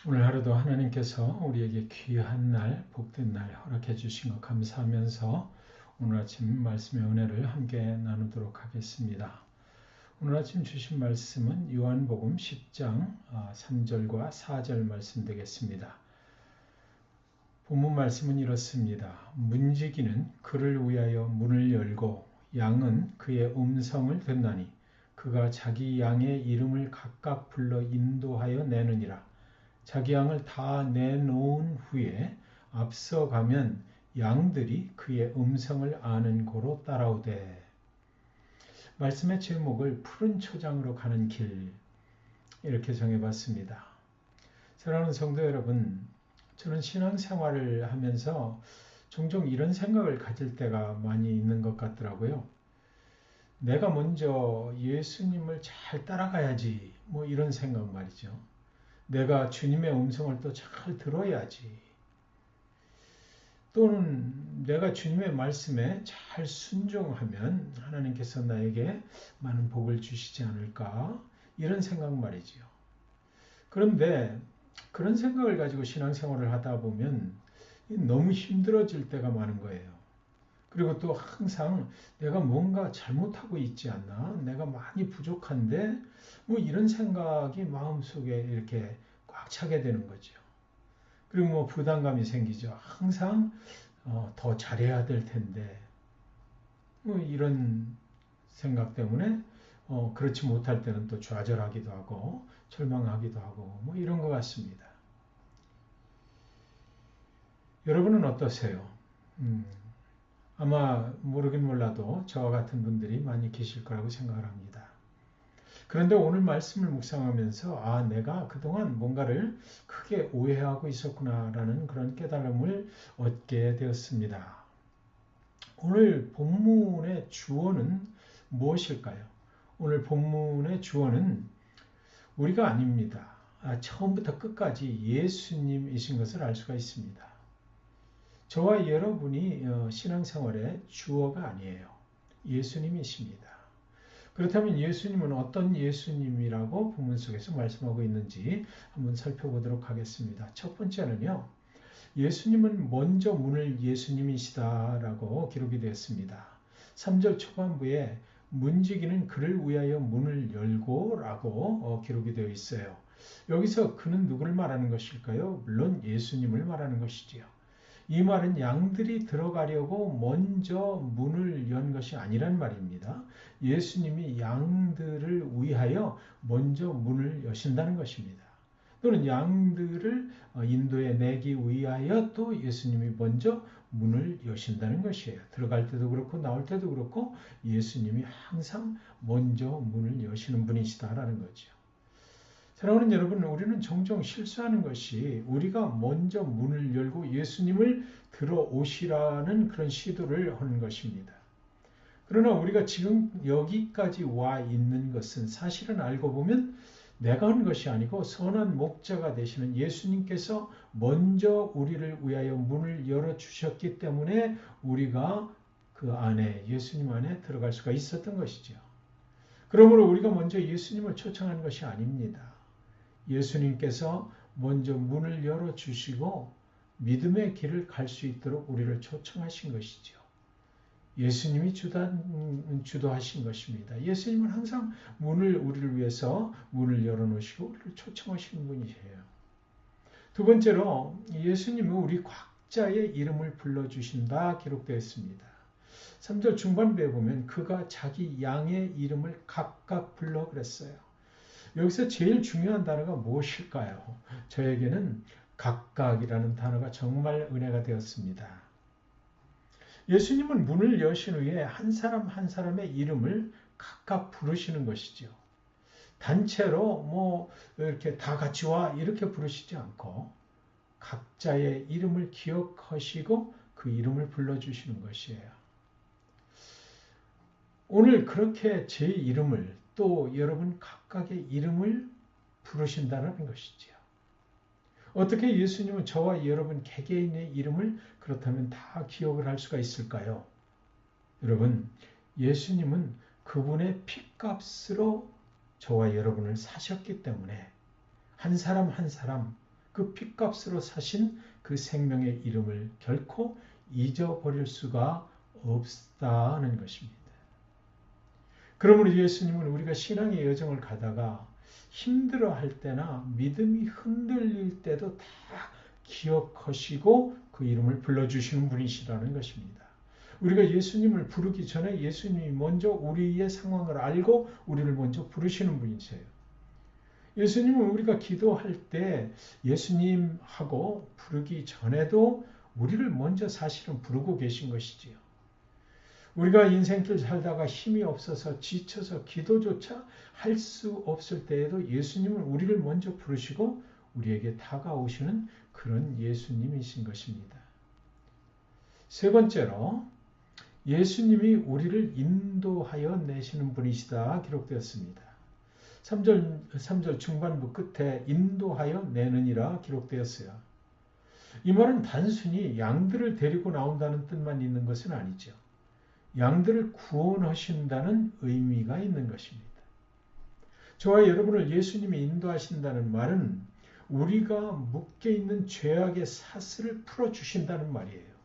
오늘 하루도 하나님께서 우리에게 귀한 날, 복된 날 허락해 주신 것 감사하면서 오늘 아침 말씀의 은혜를 함께 나누도록 하겠습니다. 오늘 아침 주신 말씀은 요한복음 10장 3절과 4절 말씀 되겠습니다. 본문 말씀은 이렇습니다. 문지기는 그를 위하여 문을 열고 양은 그의 음성을 듣나니 그가 자기 양의 이름을 각각 불러 인도하여 내느니라. 자기 양을 다 내놓은 후에 앞서가면 양들이 그의 음성을 아는 고로 따라오되. 말씀의 제목을 푸른 초장으로 가는 길, 이렇게 정해봤습니다. 사랑하는 성도 여러분, 저는 신앙생활을 하면서 종종 이런 생각을 가질 때가 많이 있는 것 같더라고요. 내가 먼저 예수님을 잘 따라가야지, 이런 생각 말이죠. 내가 주님의 음성을 또 잘 들어야지. 또는 내가 주님의 말씀에 잘 순종하면 하나님께서 나에게 많은 복을 주시지 않을까? 이런 생각 말이지요. 그런데 그런 생각을 가지고 신앙생활을 하다 보면 너무 힘들어질 때가 많은 거예요. 그리고 또 항상 내가 뭔가 잘못하고 있지 않나? 내가 많이 부족한데? 이런 생각이 마음속에 이렇게 꽉 차게 되는 거죠. 그리고 부담감이 생기죠. 항상 더 잘해야 될 텐데. 이런 생각 때문에 그렇지 못할 때는 또 좌절하기도 하고 절망하기도 하고 이런 것 같습니다. 여러분은 어떠세요? 아마 모르긴 몰라도 저와 같은 분들이 많이 계실 거라고 생각을 합니다. 그런데 오늘 말씀을 묵상하면서 내가 그동안 뭔가를 크게 오해하고 있었구나라는 그런 깨달음을 얻게 되었습니다. 오늘 본문의 주어는 무엇일까요? 오늘 본문의 주어는 우리가 아닙니다. 처음부터 끝까지 예수님이신 것을 알 수가 있습니다. 저와 여러분이 신앙생활의 주어가 아니에요. 예수님이십니다. 그렇다면 예수님은 어떤 예수님이라고 본문 속에서 말씀하고 있는지 한번 살펴보도록 하겠습니다. 첫 번째는요. 예수님은 먼저 문을 예수님이시다라고 기록이 되었습니다. 3절 초반부에 문지기는 그를 위하여 문을 열고 라고 기록이 되어 있어요. 여기서 그는 누구를 말하는 것일까요? 물론 예수님을 말하는 것이지요. 이 말은 양들이 들어가려고 먼저 문을 연 것이 아니란 말입니다. 예수님이 양들을 위하여 먼저 문을 여신다는 것입니다. 또는 양들을 인도에 내기 위하여 또 예수님이 먼저 문을 여신다는 것이에요. 들어갈 때도 그렇고 나올 때도 그렇고 예수님이 항상 먼저 문을 여시는 분이시다라는 거죠. 사랑하는 여러분, 우리는 종종 실수하는 것이 우리가 먼저 문을 열고 예수님을 들어오시라는 그런 시도를 하는 것입니다. 그러나 우리가 지금 여기까지 와 있는 것은 사실은 알고 보면 내가 한 것이 아니고 선한 목자가 되시는 예수님께서 먼저 우리를 위하여 문을 열어주셨기 때문에 우리가 그 안에, 예수님 안에 들어갈 수가 있었던 것이죠. 그러므로 우리가 먼저 예수님을 초청한 것이 아닙니다. 예수님께서 먼저 문을 열어주시고 믿음의 길을 갈 수 있도록 우리를 초청하신 것이죠. 예수님이 주도하신 것입니다. 예수님은 항상 우리를 위해서 문을 열어놓으시고 우리를 초청하시는 분이세요. 두 번째로 예수님은 우리 각자의 이름을 불러주신다 기록되어 있습니다. 3절 중반부에 보면 그가 자기 양의 이름을 각각 불러 그랬어요. 여기서 제일 중요한 단어가 무엇일까요? 저에게는 각각이라는 단어가 정말 은혜가 되었습니다. 예수님은 문을 여신 후에 한 사람 한 사람의 이름을 각각 부르시는 것이죠. 단체로 이렇게 다 같이 와 이렇게 부르시지 않고 각자의 이름을 기억하시고 그 이름을 불러주시는 것이에요. 오늘 그렇게 제 이름을 또 여러분 각각의 이름을 부르신다는 것이지요. 어떻게 예수님은 저와 여러분 개개인의 이름을 그렇다면 다 기억을 할 수가 있을까요? 여러분, 예수님은 그분의 핏값으로 저와 여러분을 사셨기 때문에 한 사람 한 사람 그 핏값으로 사신 그 생명의 이름을 결코 잊어버릴 수가 없다는 것입니다. 그러므로 예수님은 우리가 신앙의 여정을 가다가 힘들어할 때나 믿음이 흔들릴 때도 다 기억하시고 그 이름을 불러주시는 분이시라는 것입니다. 우리가 예수님을 부르기 전에 예수님이 먼저 우리의 상황을 알고 우리를 먼저 부르시는 분이세요. 예수님은 우리가 기도할 때 예수님하고 부르기 전에도 우리를 먼저 사실은 부르고 계신 것이지요. 우리가 인생길 살다가 힘이 없어서 지쳐서 기도조차 할 수 없을 때에도 예수님은 우리를 먼저 부르시고 우리에게 다가오시는 그런 예수님이신 것입니다. 세 번째로 예수님이 우리를 인도하여 내시는 분이시다 기록되었습니다. 3절 중반부 끝에 인도하여 내느니라 기록되었어요. 이 말은 단순히 양들을 데리고 나온다는 뜻만 있는 것은 아니죠. 양들을 구원하신다는 의미가 있는 것입니다. 저와 여러분을 예수님이 인도하신다는 말은 우리가 묶여있는 죄악의 사슬을 풀어주신다는 말이에요.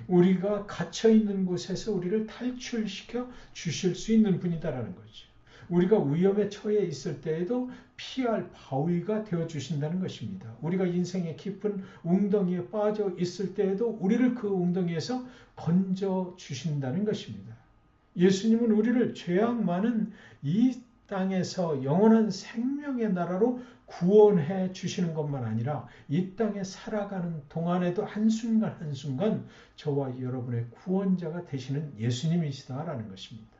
우리가 갇혀있는 곳에서 우리를 탈출시켜 주실 수 있는 분이다라는 거죠. 우리가 위험에 처해 있을 때에도 피할 바위가 되어주신다는 것입니다. 우리가 인생의 깊은 웅덩이에 빠져 있을 때에도 우리를 그 웅덩이에서 건져주신다는 것입니다. 예수님은 우리를 죄악 많은 이 땅에서 영원한 생명의 나라로 구원해 주시는 것만 아니라 이 땅에 살아가는 동안에도 한순간 한순간 저와 여러분의 구원자가 되시는 예수님이시다라는 것입니다.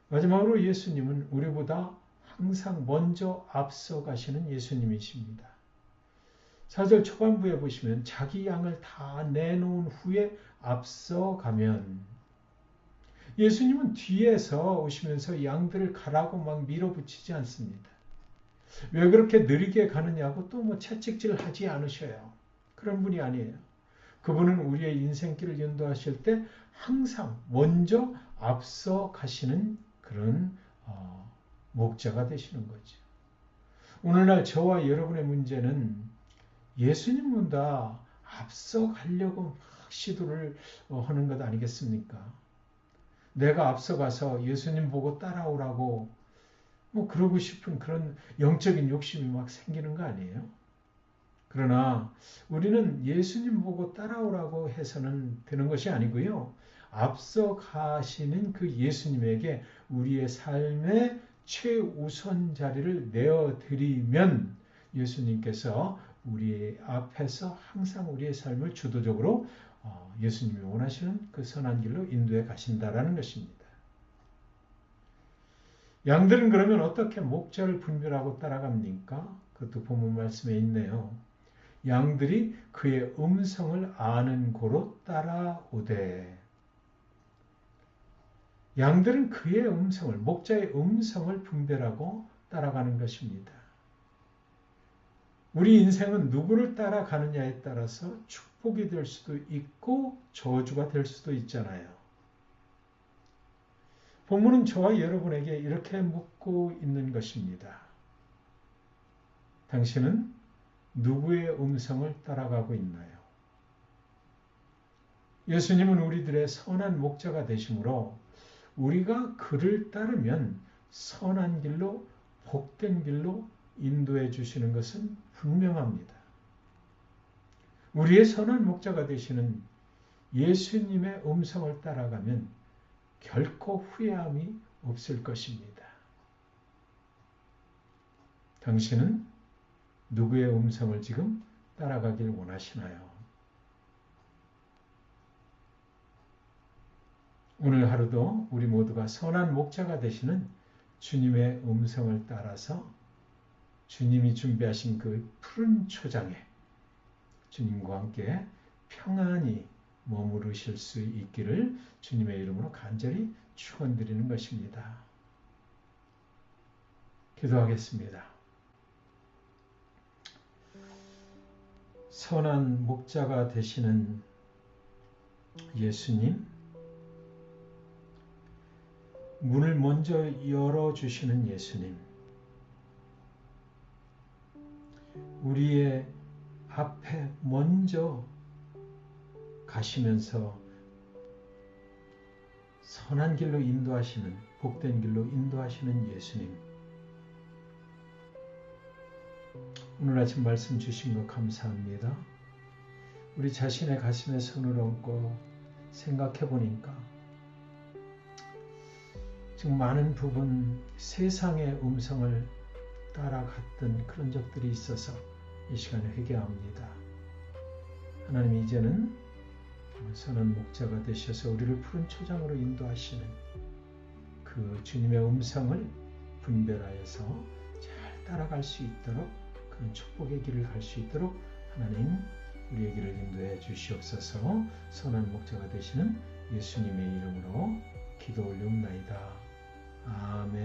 마지막으로 예수님은 우리보다 항상 먼저 앞서 가시는 예수님이십니다. 4절 초반부에 보시면 자기 양을 다 내놓은 후에 앞서 가면 예수님은 뒤에서 오시면서 양들을 가라고 막 밀어붙이지 않습니다. 왜 그렇게 느리게 가느냐고 또 뭐 채찍질 하지 않으셔요. 그런 분이 아니에요. 그분은 우리의 인생길을 인도하실 때 항상 먼저 앞서 가시는 그런 목자가 되시는 거죠. 오늘날 저와 여러분의 문제는 예수님보다 앞서 가려고 막 시도를 하는 것 아니겠습니까? 내가 앞서가서 예수님 보고 따라오라고 뭐 그러고 싶은 그런 영적인 욕심이 막 생기는 거 아니에요? 그러나 우리는 예수님 보고 따라오라고 해서는 되는 것이 아니고요. 앞서 가시는 그 예수님에게 우리의 삶의 최우선 자리를 내어드리면 예수님께서 우리 앞에서 항상 우리의 삶을 주도적으로 예수님이 원하시는 그 선한 길로 인도해 가신다라는 것입니다. 양들은 그러면 어떻게 목자를 분별하고 따라갑니까? 그것도 본문 말씀에 있네요. 양들이 그의 음성을 아는 고로 따라오되. 양들은 그의 음성을, 목자의 음성을 분별하고 따라가는 것입니다. 우리 인생은 누구를 따라가느냐에 따라서 축복이 될 수도 있고 저주가 될 수도 있잖아요. 본문은 저와 여러분에게 이렇게 묻고 있는 것입니다. 당신은 누구의 음성을 따라가고 있나요? 예수님은 우리들의 선한 목자가 되시므로 우리가 그를 따르면 선한 길로, 복된 길로 인도해 주시는 것은 분명합니다. 우리의 선한 목자가 되시는 예수님의 음성을 따라가면 결코 후회함이 없을 것입니다. 당신은 누구의 음성을 지금 따라가길 원하시나요? 오늘 하루도 우리 모두가 선한 목자가 되시는 주님의 음성을 따라서 주님이 준비하신 그 푸른 초장에 주님과 함께 평안히 머무르실 수 있기를 주님의 이름으로 간절히 축원드리는 것입니다. 기도하겠습니다. 선한 목자가 되시는 예수님, 문을 먼저 열어주시는 예수님, 우리의 앞에 먼저 가시면서 선한 길로 인도하시는, 복된 길로 인도하시는 예수님, 오늘 아침 말씀 주신 것 감사합니다. 우리 자신의 가슴에 손을 얹고 생각해 보니까 지금 많은 부분 세상의 음성을 따라갔던 그런 적들이 있어서 이 시간에 회개합니다. 하나님, 이제는 선한 목자가 되셔서 우리를 푸른 초장으로 인도하시는 그 주님의 음성을 분별하여서 잘 따라갈 수 있도록, 그런 축복의 길을 갈 수 있도록 하나님 우리의 길을 인도해 주시옵소서. 선한 목자가 되시는 예수님의 이름으로 기도 올리옵나이다. 아멘.